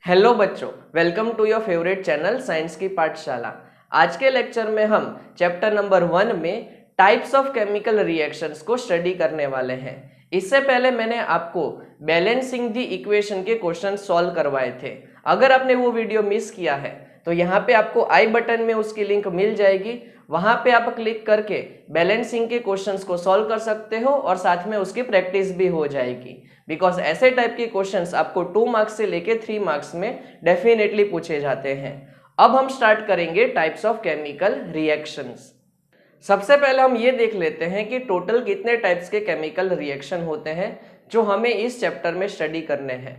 Hello बच्चों, welcome to your favourite channel science की पाठशाला। आज के लेक्चर में हम चैप्टर नंबर 1 में टाइप्स ऑफ केमिकल रिएक्शंस को स्टडी करने वाले हैं। इससे पहले मैंने आपको बैलेंसिंग द इक्वेशन के क्वेश्चन सॉल्व करवाए थे। अगर आपने वो वीडियो मिस किया है तो यहाँ पे आपको आई बटन में उसकी लिंक मिल जाएगी। वहां पे आप क्लिक करके बैलेंसिंग के क्वेश्चंस को सॉल्व कर सकते हो और साथ में उसकी प्रैक्टिस भी हो जाएगी। बिकॉज ऐसे टाइप के क्वेश्चंस आपको 2 मार्क्स से लेके 3 मार्क्स में डेफिनेटली पूछे जाते हैं। अब हम स्टार्ट करेंगे टाइप्स ऑफ केमिकल रिएक्शंस। सबसे पहले हम ये देख लेते हैं कि टोटल कितने टाइप्स के केमिकल रिएक्शन होते हैं जो हमें इस चैप्टर में स्टडी करने हैं।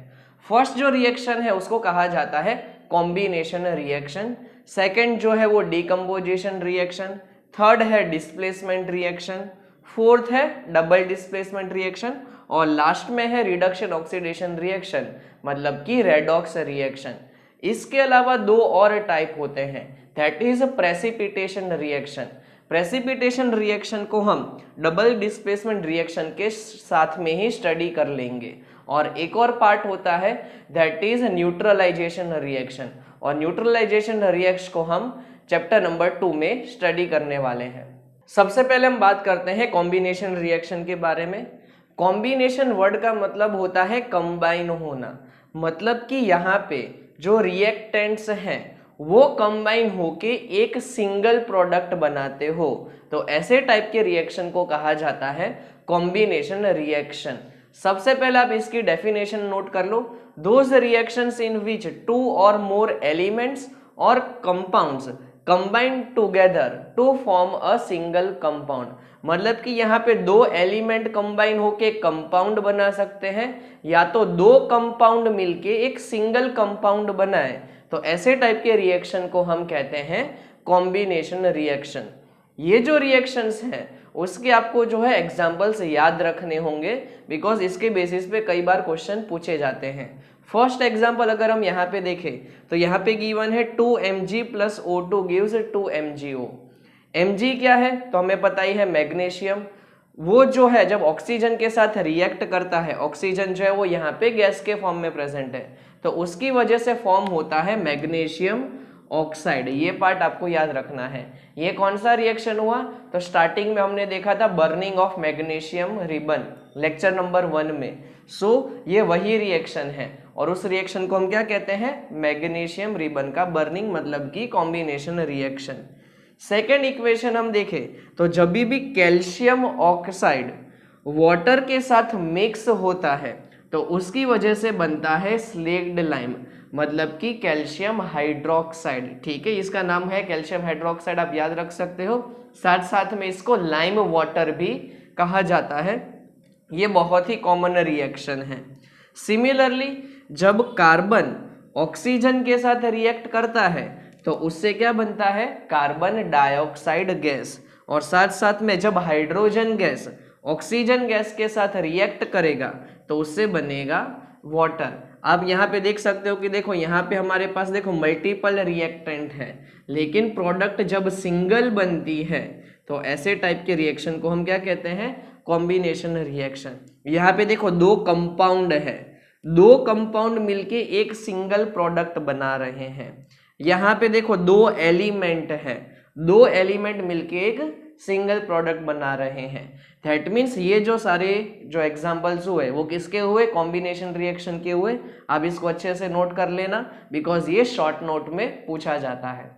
फर्स्ट जो रिएक्शन है उसको कहा जाता है कॉम्बिनेशन रिएक्शन। सेकंड जो है वो डीकम्पोजिशन रिएक्शन। थर्ड है डिस्प्लेसमेंट रिएक्शन। फोर्थ है डबल डिस्प्लेसमेंट रिएक्शन और लास्ट में है रिडक्शन ऑक्सीडेशन रिएक्शन, मतलब कि रेडॉक्स रिएक्शन। इसके अलावा 2 और टाइप होते हैं, that is precipitation reaction. Precipitation reaction को हम डबल डिस्प्लेसमेंट रिएक्शन के साथ में ही स्टडी कर लेंगे। और एक और पार्ट होता है दैट इज न्यूट्रलाइजेशन रिएक्शन, और न्यूट्रलाइजेशन रिएक्शन को हम चैप्टर नंबर 2 में स्टडी करने वाले हैं। सबसे पहले हम बात करते हैं कॉम्बिनेशन रिएक्शन के बारे में। कॉम्बिनेशन वर्ड का मतलब होता है कंबाइन होना, मतलब कि यहाँ पे जो रिएक्टेंट्स हैं वो कंबाइन होके एक सिंगल प्रोडक्ट बनाते हो, तो ऐसे टाइप के रिएक्शन को कहा जाता है कॉम्बिनेशन रिएक्शन। सबसे पहले आप इसकी डेफिनेशन नोट कर लो। दोज रिएक्शंस इन विच 2 और मोर एलिमेंट्स और compounds combine together to form a single compound, मतलब कि यहाँ पे 2 एलिमेंट कंबाइन होके कंपाउंड बना सकते हैं या तो 2 कंपाउंड मिलके एक सिंगल कंपाउंड बनाए, तो ऐसे टाइप के रिएक्शन को हम कहते हैं कॉम्बिनेशन रिएक्शन। ये जो रिएक्शंस हैं उसके आपको जो है एग्जाम्पल्स याद रखने होंगे, बिकॉज इसके बेसिस पे कई बार क्वेश्चन पूछे जाते हैं। फर्स्ट एग्जाम्पल अगर हम यहाँ पे देखें तो यहाँ पे गिवन है 2Mg + O2 gives 2MgO। Mg क्या है तो हमें पता ही है मैग्नीशियम। वो जो है जब ऑक्सीजन के साथ रिएक्ट करता है, ऑक्सीजन जो है वो यहाँ पे गैस के फॉर्म में प्रेजेंट है, तो उसकी वजह से फॉर्म होता है मैग्नीशियम ऑक्साइड। ये पार्ट आपको याद रखना है। ये कौन सा रिएक्शन हुआ तो स्टार्टिंग में हमने देखा था burning of magnesium ribbon lecture number 1 में। सो ये वही रिएक्शन है और उस रिएक्शन को हम क्या कहते हैं, मैग्नीशियम रिबन का बर्निंग, मतलब कि कॉम्बिनेशन रिएक्शन। सेकेंड इक्वेशन हम देखें तो जब भी कैल्शियम ऑक्साइड वाटर के साथ मिक्स होता है तो उसकी वजह से बनता है स्लेग्ड लाइम, मतलब कि कैल्शियम हाइड्रोक्साइड। ठीक है, इसका नाम है कैल्शियम हाइड्रोक्साइड, आप याद रख सकते हो। साथ साथ में इसको लाइम वाटर भी कहा जाता है। ये बहुत ही कॉमन रिएक्शन है। सिमिलरली जब कार्बन ऑक्सीजन के साथ रिएक्ट करता है तो उससे क्या बनता है, कार्बन डाइऑक्साइड गैस। और साथ साथ में जब हाइड्रोजन गैस ऑक्सीजन गैस के साथ रिएक्ट करेगा तो उससे बनेगा वाटर। आप यहाँ पे देख सकते हो कि देखो यहाँ पे हमारे पास देखो मल्टीपल रिएक्टेंट है, लेकिन प्रोडक्ट जब सिंगल बनती है तो ऐसे टाइप के रिएक्शन को हम क्या कहते हैं, कॉम्बिनेशन रिएक्शन। यहाँ पे देखो 2 कंपाउंड है, 2 कंपाउंड मिलके एक सिंगल प्रोडक्ट बना रहे हैं। यहाँ पे देखो 2 एलिमेंट है, 2 एलिमेंट मिलके एक सिंगल प्रोडक्ट बना रहे हैं। दैट मीन्स ये जो सारे जो एग्जांपल्स हुए वो किसके हुए, कॉम्बिनेशन रिएक्शन के हुए। आप इसको अच्छे से नोट कर लेना बिकॉज ये शॉर्ट नोट में पूछा जाता है।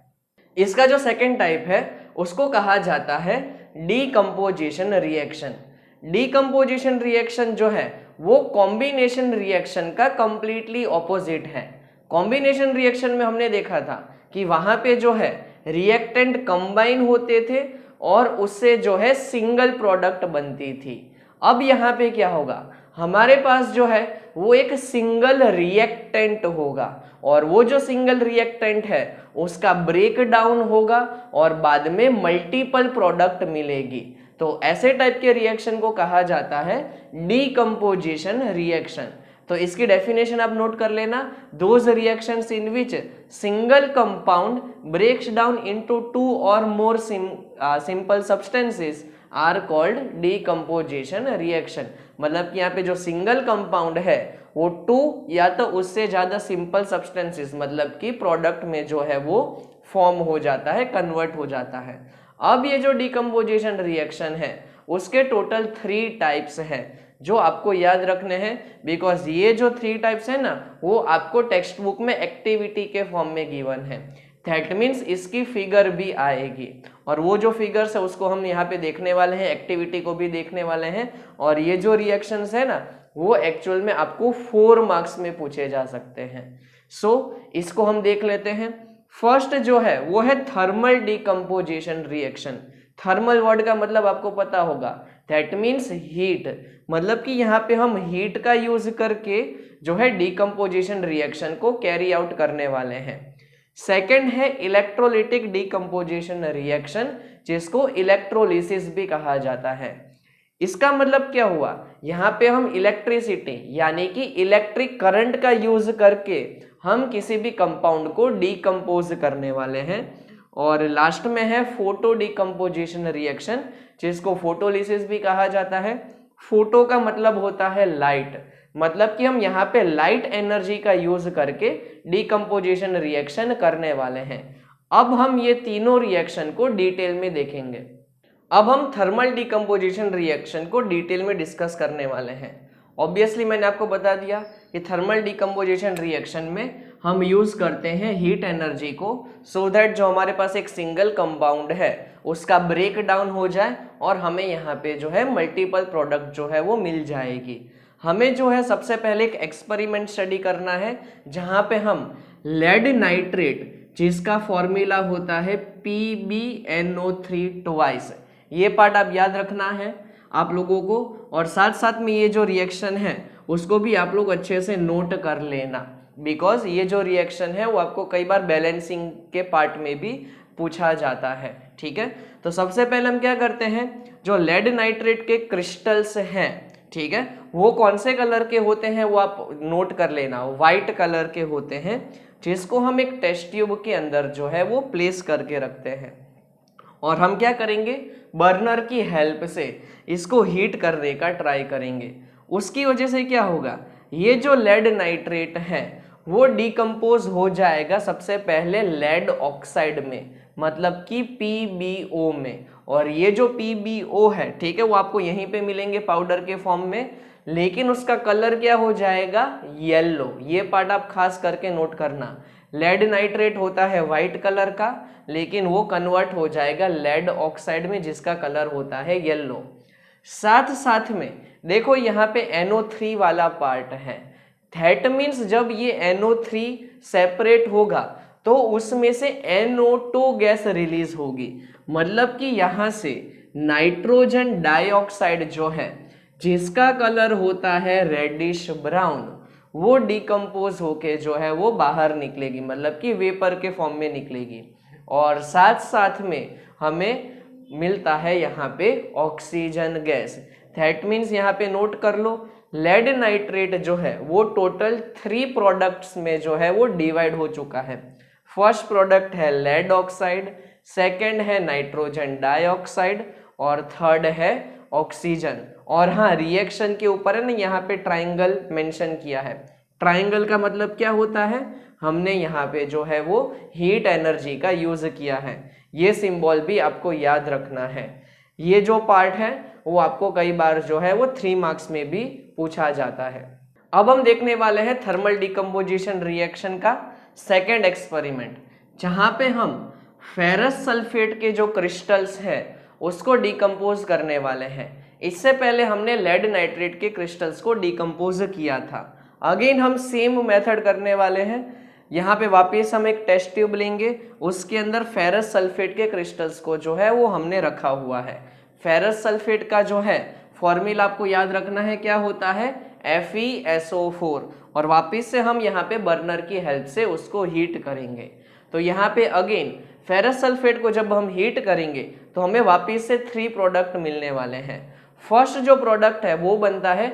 इसका जो सेकेंड टाइप है उसको कहा जाता है डीकम्पोजिशन रिएक्शन। डीकम्पोजिशन रिएक्शन जो है वो कॉम्बिनेशन रिएक्शन का कंप्लीटली ऑपोजिट है। कॉम्बिनेशन रिएक्शन में हमने देखा था कि वहां पे जो है रिएक्टेंट कंबाइन होते थे और उससे जो है सिंगल प्रोडक्ट बनती थी। अब यहाँ पे क्या होगा, हमारे पास जो है वो एक सिंगल रिएक्टेंट होगा और वो जो सिंगल रिएक्टेंट है उसका ब्रेक डाउन होगा और बाद में मल्टीपल प्रोडक्ट मिलेगी। तो ऐसे टाइप के रिएक्शन को कहा जाता है डीकम्पोजिशन रिएक्शन। तो इसकी डेफिनेशन आप नोट कर लेना, those reactions in which single compound breaks down into 2 और more simple substances are called decomposition reaction. मतलब कि यहाँ पे जो सिंगल कंपाउंड है वो 2 या तो उससे ज्यादा सिंपल सब्सटेंसेस मतलब कि प्रोडक्ट में जो है वो फॉर्म हो जाता है, कन्वर्ट हो जाता है। अब ये जो डिकम्पोजिशन रिएक्शन है उसके टोटल 3 टाइप्स हैं जो आपको याद रखने हैं, बिकॉज ये जो 3 टाइप्स है ना वो आपको टेक्स्ट बुक में एक्टिविटी के फॉर्म में गिवन है। दैट मीन्स इसकी फिगर भी आएगी और वो जो फिगर्स है उसको हम यहाँ पे देखने वाले हैं, एक्टिविटी को भी देखने वाले हैं। और ये जो रिएक्शंस है ना वो एक्चुअल में आपको 4 मार्क्स में पूछे जा सकते हैं। सो इसको हम देख लेते हैं। फर्स्ट जो है वो है thermal decomposition reaction. Thermal word का मतलब आपको पता होगा, दैट मीन्स हीट, मतलब कि यहाँ पे हम हीट का यूज करके जो है डिकम्पोजिशन रिएक्शन को कैरी आउट करने वाले हैं। सेकेंड है इलेक्ट्रोलिटिक डिकम्पोजिशन रिएक्शन, जिसको इलेक्ट्रोलिसिस भी कहा जाता है। इसका मतलब क्या हुआ, यहाँ पे हम इलेक्ट्रिसिटी यानी कि इलेक्ट्रिक करंट का यूज करके हम किसी भी कंपाउंड को डिकम्पोज करने वाले हैं। और लास्ट में है फोटो डिकम्पोजिशन रिएक्शन, जिसको फोटोलिसिस भी कहा जाता है। फोटो का मतलब होता है लाइट, मतलब कि हम यहाँ पे लाइट एनर्जी का यूज करके डिकम्पोजिशन रिएक्शन करने वाले हैं। अब हम ये तीनों रिएक्शन को डिटेल में देखेंगे। अब हम थर्मल डिकम्पोजिशन रिएक्शन को डिटेल में डिस्कस करने वाले हैं। ऑब्वियसली मैंने आपको बता दिया कि थर्मल डिकम्पोजिशन रिएक्शन में हम यूज करते हैं हीट एनर्जी को, सो दैट जो हमारे पास एक सिंगल कंपाउंड है उसका ब्रेक डाउन हो जाए और हमें यहाँ पे जो है मल्टीपल प्रोडक्ट जो है वो मिल जाएगी। हमें जो है सबसे पहले एक एक्सपेरिमेंट स्टडी करना है जहाँ पे हम लेड नाइट्रेट, जिसका फॉर्मूला होता है PbNO3 ट्वाइस, ये पार्ट आप याद रखना है आप लोगों को। और साथ साथ में ये जो रिएक्शन है उसको भी आप लोग अच्छे से नोट कर लेना, बिकॉज ये जो रिएक्शन है वो आपको कई बार बैलेंसिंग के पार्ट में भी पूछा जाता है। ठीक है, तो सबसे पहले हम क्या करते हैं, जो लेड नाइट्रेट के क्रिस्टल्स हैं, ठीक है, वो कौन से कलर के होते हैं वो आप नोट कर लेना, व्हाइट कलर के होते हैं, जिसको हम एक टेस्ट ट्यूब के अंदर जो है वो प्लेस करके रखते हैं। और हम क्या करेंगे, बर्नर की हेल्प से इसको हीट करने का ट्राई करेंगे। उसकी वजह से क्या होगा, ये जो लेड नाइट्रेट है वो डिकम्पोज हो जाएगा सबसे पहले लेड ऑक्साइड में, मतलब कि PbO में। और ये जो PbO है, ठीक है, वो आपको यहीं पे मिलेंगे पाउडर के फॉर्म में, लेकिन उसका कलर क्या हो जाएगा, येलो। ये पार्ट आप खास करके नोट करना, लेड नाइट्रेट होता है व्हाइट कलर का, लेकिन वो कन्वर्ट हो जाएगा लेड ऑक्साइड में जिसका कलर होता है येलो। साथ साथ में देखो यहाँ पे NO3 वाला पार्ट है, दैट मीन्स जब ये NO3 सेपरेट होगा तो उसमें से NO2 गैस रिलीज होगी, मतलब कि यहाँ से नाइट्रोजन डाइऑक्साइड जो है जिसका कलर होता है रेडिश ब्राउन, वो डिकम्पोज होके जो है वो बाहर निकलेगी, मतलब कि वेपर के फॉर्म में निकलेगी। और साथ साथ में हमें मिलता है यहाँ पे ऑक्सीजन गैस। दैट मीन्स यहाँ पे नोट कर लो, लेड नाइट्रेट जो है वो टोटल 3 प्रोडक्ट्स में जो है वो डिवाइड हो चुका है। फर्स्ट प्रोडक्ट है लेड ऑक्साइड, सेकेंड है नाइट्रोजन डाइऑक्साइड और थर्ड है ऑक्सीजन। और हाँ, रिएक्शन के ऊपर है ना यहाँ पे ट्राइंगल मेंशन किया है। ट्राइंगल का मतलब क्या होता है, हमने यहाँ पे जो है वो हीट एनर्जी का यूज किया है, ये सिंबल भी आपको याद रखना है। ये जो पार्ट है वो आपको कई बार जो है वो 3 मार्क्स में भी पूछा जाता है। अब हम देखने वाले हैं थर्मल डिकम्पोजिशन रिएक्शन का सेकेंड एक्सपेरिमेंट, जहाँ पे हम फेरस सल्फेट के जो क्रिस्टल्स हैं उसको डिकम्पोज करने वाले हैं। इससे पहले हमने लेड नाइट्रेट के क्रिस्टल्स को डिकम्पोज किया था। अगेन हम सेम मेथड करने वाले हैं। यहाँ पे वापस हम एक टेस्ट ट्यूब लेंगे, उसके अंदर फेरस सल्फेट के क्रिस्टल्स को जो है वो हमने रखा हुआ है। फेरस सल्फेट का जो है फॉर्मूला आपको याद रखना है, क्या होता है, FeSO4। और वापस से हम यहाँ पे बर्नर की हेल्प से उसको हीट करेंगे। तो यहाँ पे अगेन फेरस सल्फेट को जब हम हीट करेंगे तो हमें वापस से 3 प्रोडक्ट मिलने वाले हैं। फर्स्ट जो प्रोडक्ट है वो बनता है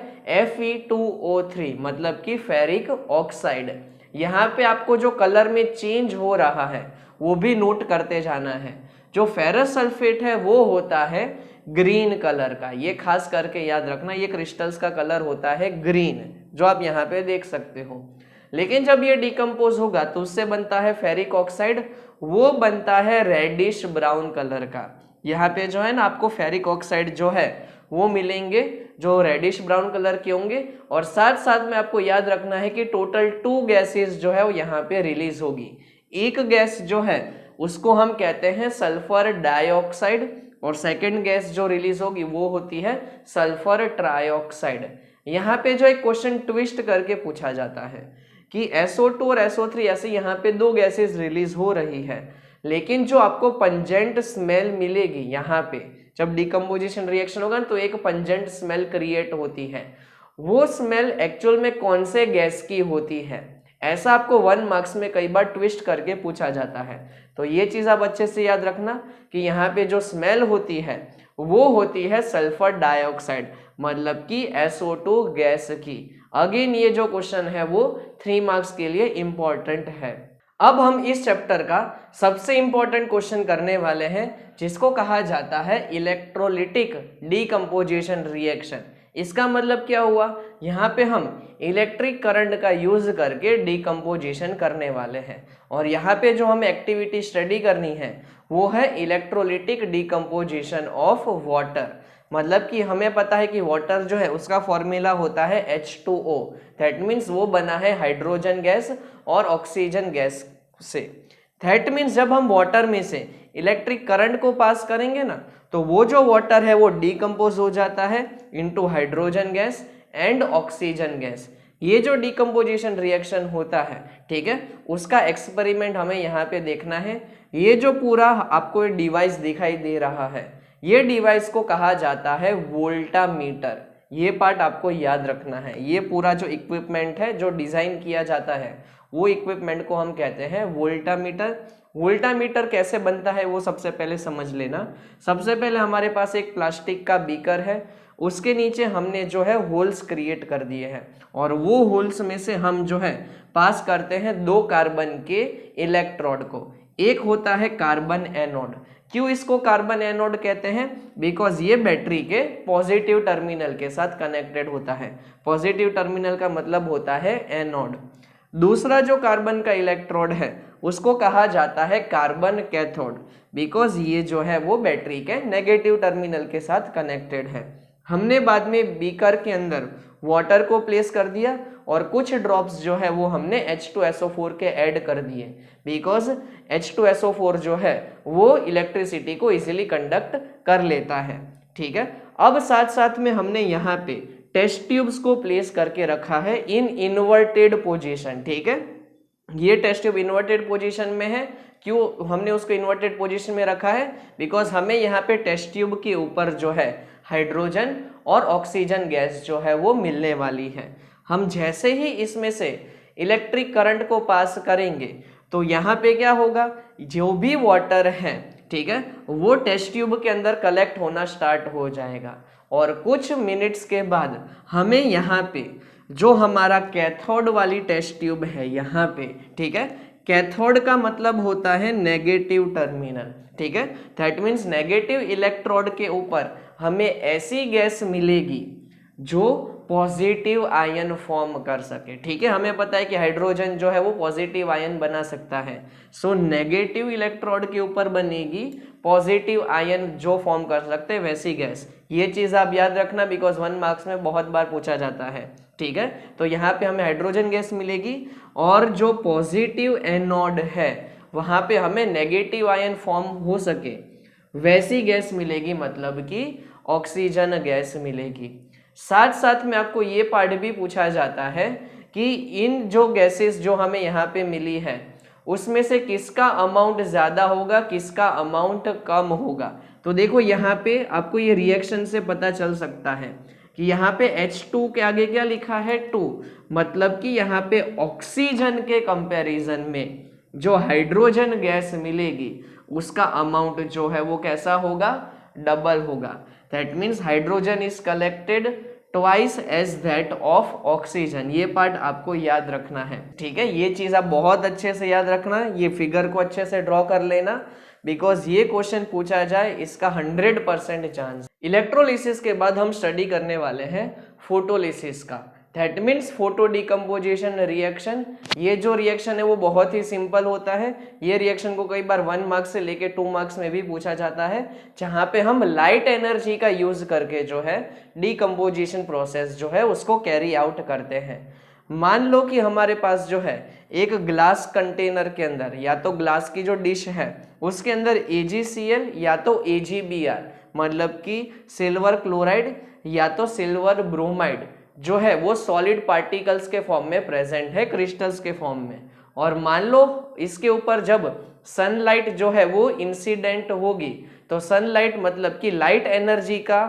Fe2O3, मतलब कि फेरिक ऑक्साइड। यहाँ पे आपको जो कलर में चेंज हो रहा है वो भी नोट करते जाना है। जो फेरस सल्फेट है वो होता है ग्रीन कलर का। ये खास करके याद रखना, ये क्रिस्टल्स का कलर होता है ग्रीन, जो आप यहाँ पे देख सकते हो। लेकिन जब ये डिकम्पोज होगा तो उससे बनता है फेरिक ऑक्साइड, वो बनता है रेडिश ब्राउन कलर का। यहाँ पे जो है ना आपको फेरिक ऑक्साइड जो है वो मिलेंगे जो रेडिश ब्राउन कलर के होंगे। और साथ साथ में आपको याद रखना है कि टोटल 2 गैसेस जो है वो यहाँ पे रिलीज होगी। एक गैस जो है उसको हम कहते हैं सल्फर डाइऑक्साइड, और सेकेंड गैस जो रिलीज होगी वो होती है सल्फर ट्राइऑक्साइड। यहाँ पे जो एक क्वेश्चन ट्विस्ट करके पूछा जाता है कि SO2 और SO3 ऐसे यहाँ पे 2 गैसेस रिलीज हो रही है, लेकिन जो आपको पंजेंट स्मेल मिलेगी यहाँ पे जब डिकम्पोजिशन रिएक्शन होगा तो एक पंजेंट स्मेल क्रिएट होती है। वो स्मेल एक्चुअल में कौन से गैस की होती है, ऐसा आपको 1 मार्क्स में कई बार ट्विस्ट करके पूछा जाता है। तो ये चीज आप अच्छे से याद रखना कि यहाँ पे जो स्मेल होती है वो होती है सल्फर डाइऑक्साइड, मतलब कि SO2 गैस की। अगेन ये जो क्वेश्चन है वो 3 मार्क्स के लिए इंपॉर्टेंट है। अब हम इस चैप्टर का सबसे इंपॉर्टेंट क्वेश्चन करने वाले हैं, जिसको कहा जाता है इलेक्ट्रोलिटिक डीकम्पोजिशन रिएक्शन। इसका मतलब क्या हुआ, यहाँ पे हम इलेक्ट्रिक करंट का यूज करके डीकम्पोजिशन करने वाले हैं। और यहाँ पे जो हमें एक्टिविटी स्टडी करनी है वो है इलेक्ट्रोलिटिक डीकम्पोजिशन ऑफ वाटर। मतलब कि हमें पता है कि वाटर जो है उसका फॉर्मूला होता है H2O, दैट मीन्स वो बना है हाइड्रोजन गैस और ऑक्सीजन गैस से। दैट मीन्स जब हम वाटर में से इलेक्ट्रिक करंट को पास करेंगे ना तो वो जो वाटर है वो डीकम्पोज हो जाता है into hydrogen gas and oxygen gas. ये जो डीकम्पोजिशन रिएक्शन होता है, ठीक है, उसका एक्सपेरिमेंट हमें यहाँ पे देखना है। ये जो पूरा आपको ये डिवाइस दिखाई दे रहा है, ये डिवाइस को कहा जाता है वोल्टामीटर। ये पार्ट आपको याद रखना है। ये पूरा जो इक्विपमेंट है जो डिजाइन किया जाता है वो इक्विपमेंट को हम कहते हैं वोल्टामीटर। वोल्टामीटर कैसे बनता है वो सबसे पहले समझ लेना। सबसे पहले हमारे पास एक प्लास्टिक का बीकर है, उसके नीचे हमने जो है होल्स क्रिएट कर दिए हैं, और वो होल्स में से हम जो है पास करते हैं 2 कार्बन के इलेक्ट्रोड को। एक होता है कार्बन एनोड। क्यों इसको कार्बन एनोड कहते हैं, बिकॉज ये बैटरी के पॉजिटिव टर्मिनल के साथ कनेक्टेड होता है। पॉजिटिव टर्मिनल का मतलब होता है एनोड। दूसरा जो कार्बन का इलेक्ट्रोड है उसको कहा जाता है कार्बन कैथोड, बिकॉज ये जो है वो बैटरी के नेगेटिव टर्मिनल के साथ कनेक्टेड है। हमने बाद में बीकर के अंदर वाटर को प्लेस कर दिया और कुछ ड्रॉप्स जो है वो हमने H2SO4 के ऐड कर दिए, बिकॉज H2SO4 जो है वो इलेक्ट्रिसिटी को इजीली कंडक्ट कर लेता है। ठीक है, अब साथ साथ में हमने यहाँ पे टेस्ट ट्यूब्स को प्लेस करके रखा है इन इन्वर्टेड पोजीशन। ठीक है, ये टेस्ट ट्यूब इन्वर्टेड पोजीशन में है। क्यों हमने उसको इन्वर्टेड पोजीशन में रखा है, बिकॉज हमें यहाँ पे टेस्ट ट्यूब के ऊपर जो है हाइड्रोजन और ऑक्सीजन गैस जो है वो मिलने वाली है। हम जैसे ही इसमें से इलेक्ट्रिक करंट को पास करेंगे तो यहाँ पे क्या होगा, जो भी वाटर है, ठीक है, वो टेस्ट ट्यूब के अंदर कलेक्ट होना स्टार्ट हो जाएगा। और कुछ मिनट्स के बाद हमें यहाँ पे जो हमारा कैथोड वाली टेस्ट ट्यूब है यहाँ पे, ठीक है, कैथोड का मतलब होता है नेगेटिव टर्मिनल। ठीक है, दैट मीन्स नेगेटिव इलेक्ट्रोड के ऊपर हमें ऐसी गैस मिलेगी जो पॉजिटिव आयन फॉर्म कर सके। ठीक है, हमें पता है कि हाइड्रोजन जो है वो पॉजिटिव आयन बना सकता है। सो नेगेटिव इलेक्ट्रोड के ऊपर बनेगी पॉजिटिव आयन जो फॉर्म कर सकते हैं वैसी गैस। ये चीज आप याद रखना, बिकॉज 1 मार्क्स में बहुत बार पूछा जाता है। ठीक है, तो यहाँ पे हमें हाइड्रोजन गैस मिलेगी और जो पॉजिटिव एनोड है वहां पे हमें नेगेटिव आयन फॉर्म हो सके वैसी गैस मिलेगी, मतलब कि ऑक्सीजन गैस मिलेगी। साथ साथ में आपको ये पार्ट भी पूछा जाता है कि इन जो गैसेस जो हमें यहाँ पे मिली है उसमें से किसका अमाउंट ज़्यादा होगा, किसका अमाउंट कम होगा। तो देखो यहाँ पे आपको ये रिएक्शन से पता चल सकता है कि यहाँ पे H2 के आगे क्या लिखा है 2, मतलब कि यहाँ पे ऑक्सीजन के कंपैरिजन में जो हाइड्रोजन गैस मिलेगी उसका अमाउंट जो है वो कैसा होगा, डबल होगा। That means hydrogen is collected twice as that of oxygen. ये पार्ट आपको याद रखना है। ठीक है, ये चीज आप बहुत अच्छे से याद रखना। ये फिगर को अच्छे से ड्रॉ कर लेना, बिकॉज ये क्वेश्चन पूछा जाए इसका 100% चांस। इलेक्ट्रोलिसिस के बाद हम स्टडी करने वाले हैं फोटोलिसिस का। That means photo decomposition reaction. ये जो रिएक्शन है वो बहुत ही सिंपल होता है। ये रिएक्शन को कई बार 1 मार्क्स से लेके 2 मार्क्स में भी पूछा जाता है, जहाँ पे हम लाइट एनर्जी का यूज करके जो है डिकम्पोजिशन प्रोसेस जो है उसको कैरी आउट करते हैं। मान लो कि हमारे पास जो है एक ग्लास कंटेनर के अंदर, या तो ग्लास की जो डिश है उसके अंदर AgCl या तो AgBr मतलब कि सिल्वर क्लोराइड या तो सिल्वर ब्रोमाइड जो है वो सॉलिड पार्टिकल्स के फॉर्म में प्रेजेंट है, क्रिस्टल्स के फॉर्म में। और मान लो इसके ऊपर जब सनलाइट जो है वो इंसिडेंट होगी, तो सनलाइट मतलब कि लाइट एनर्जी का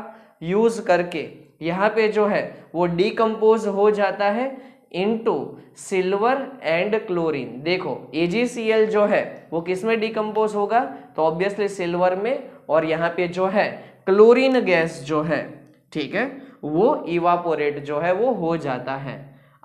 यूज करके यहाँ पे जो है वो डिकम्पोज हो जाता है इनटू सिल्वर एंड क्लोरीन। देखो AgCl जो है वो किस में डिकम्पोज होगा, तो ऑब्वियसली सिल्वर में, और यहाँ पे जो है क्लोरीन गैस जो है, ठीक है, वो इवापोरेट जो है वो हो जाता है।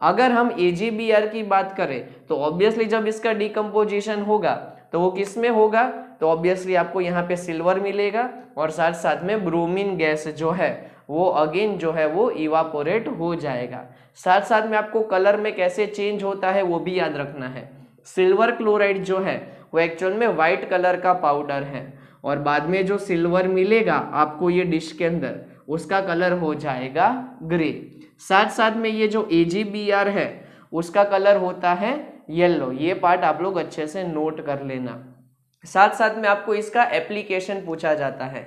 अगर हम AgBr की बात करें तो ऑब्वियसली जब इसका डिकम्पोजिशन होगा तो वो किस में होगा, तो ऑब्वियसली आपको यहाँ पे सिल्वर मिलेगा और साथ साथ में ब्रोमीन गैस जो है वो अगेन जो है वो इवापोरेट हो जाएगा। साथ साथ में आपको कलर में कैसे चेंज होता है वो भी याद रखना है। सिल्वर क्लोराइड जो है वो एक्चुअल में व्हाइट कलर का पाउडर है, और बाद में जो सिल्वर मिलेगा आपको ये डिश के अंदर, उसका कलर हो जाएगा ग्रे। साथ साथ में ये जो AgBr है उसका कलर होता है येलो। ये पार्ट आप लोग अच्छे से नोट कर लेना। साथ साथ में आपको इसका एप्लीकेशन पूछा जाता है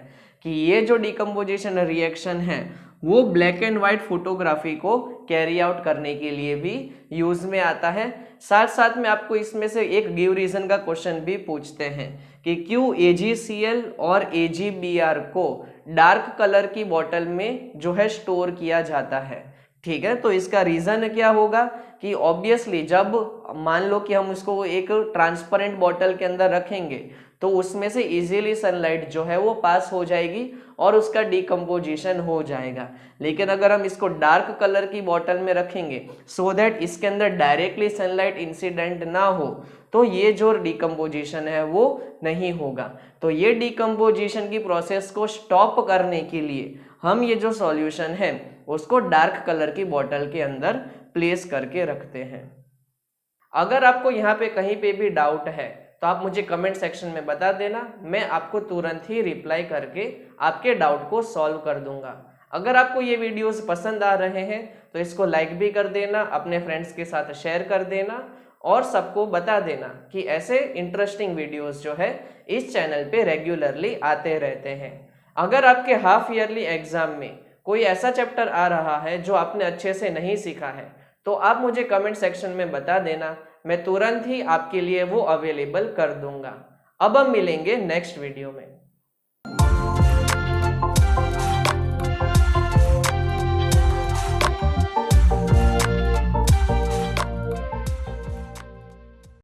कि ये जो डिकम्पोजिशन रिएक्शन है वो ब्लैक एंड व्हाइट फोटोग्राफी को कैरी आउट करने के लिए भी यूज में आता है। साथ साथ में आपको इसमें से एक गिव रीजन का क्वेश्चन भी पूछते हैं कि क्यों AgCl और AgBr को डार्क कलर की बॉटल में जो है स्टोर किया जाता है। ठीक है, तो इसका रीजन क्या होगा कि ऑब्वियसली जब मान लो कि हम उसको एक ट्रांसपेरेंट बॉटल के अंदर रखेंगे तो उसमें से इजीली सनलाइट जो है वो पास हो जाएगी और उसका डिकम्पोजिशन हो जाएगा। लेकिन अगर हम इसको डार्क कलर की बॉटल में रखेंगे सो दैट इसके अंदर डायरेक्टली सनलाइट इंसिडेंट ना हो, तो ये जो डिकम्पोजिशन है वो नहीं होगा। तो ये डिकम्पोजिशन की प्रोसेस को स्टॉप करने के लिए हम ये जो सॉल्यूशन है उसको डार्क कलर की बॉटल के अंदर प्लेस करके रखते हैं। अगर आपको यहाँ पे कहीं पे भी डाउट है तो आप मुझे कमेंट सेक्शन में बता देना, मैं आपको तुरंत ही रिप्लाई करके आपके डाउट को सॉल्व कर दूंगा। अगर आपको ये वीडियोस पसंद आ रहे हैं तो इसको लाइक भी कर देना, अपने फ्रेंड्स के साथ शेयर कर देना और सबको बता देना कि ऐसे इंटरेस्टिंग वीडियोस जो है इस चैनल पे रेगुलरली आते रहते हैं। अगर आपके हाफ ईयरली एग्जाम में कोई ऐसा चैप्टर आ रहा है जो आपने अच्छे से नहीं सीखा है तो आप मुझे कमेंट सेक्शन में बता देना, मैं तुरंत ही आपके लिए वो अवेलेबल कर दूंगा। अब हम मिलेंगे नेक्स्ट वीडियो में।